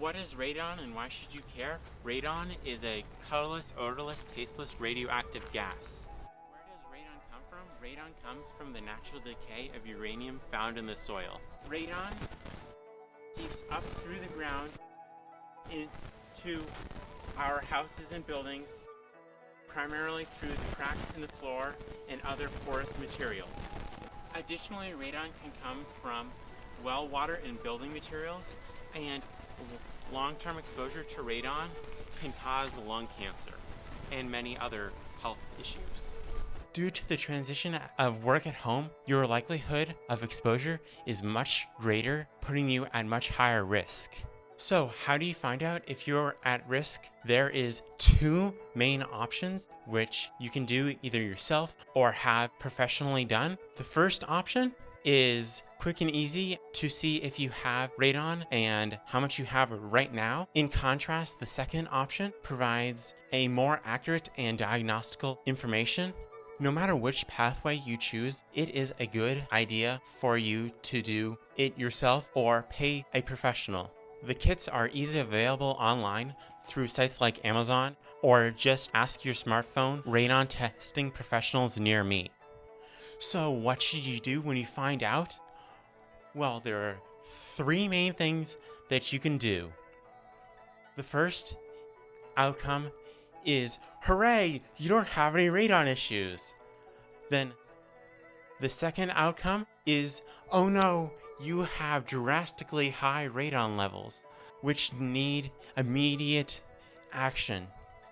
What is radon and why should you care? Radon is a colorless, odorless, tasteless radioactive gas. Where does radon come from? Radon comes from the natural decay of uranium found in the soil. Radon seeps up through the ground into our houses and buildings, primarily through the cracks in the floor and other porous materials. Additionally, radon can come from well water and building materials, and long-term exposure to radon can cause lung cancer and many other health issues. Due to the transition of work at home, your likelihood of exposure is much greater, putting you at much higher risk. So how do you find out if you're at risk? There is two main options which you can do either yourself or have professionally done. The first option is quick and easy to see if you have radon and how much you have right now. In contrast, the second option provides a more accurate and diagnostical information. No matter which pathway you choose, it is a good idea for you to do it yourself or pay a professional. The kits are easily available online through sites like Amazon, or just ask your smartphone radon testing professionals near me. So what should you do when you find out? Well, there are three main things that you can do. The first outcome is, hooray, you don't have any radon issues. Then the second outcome is, oh no, you have drastically high radon levels, which need immediate action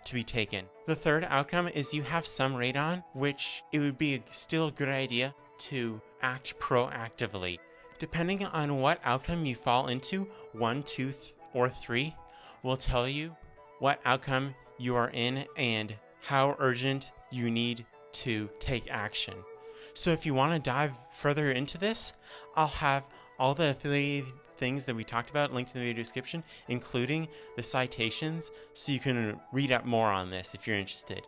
to be taken. The third outcome is you have some radon, which it would be still a good idea to act proactively. Depending on what outcome you fall into, 1, 2, or 3 will tell you what outcome you are in and how urgent you need to take action. So if you want to dive further into this, I'll have all the affiliated things that we talked about linked in the video description, including the citations, so you can read up more on this if you're interested.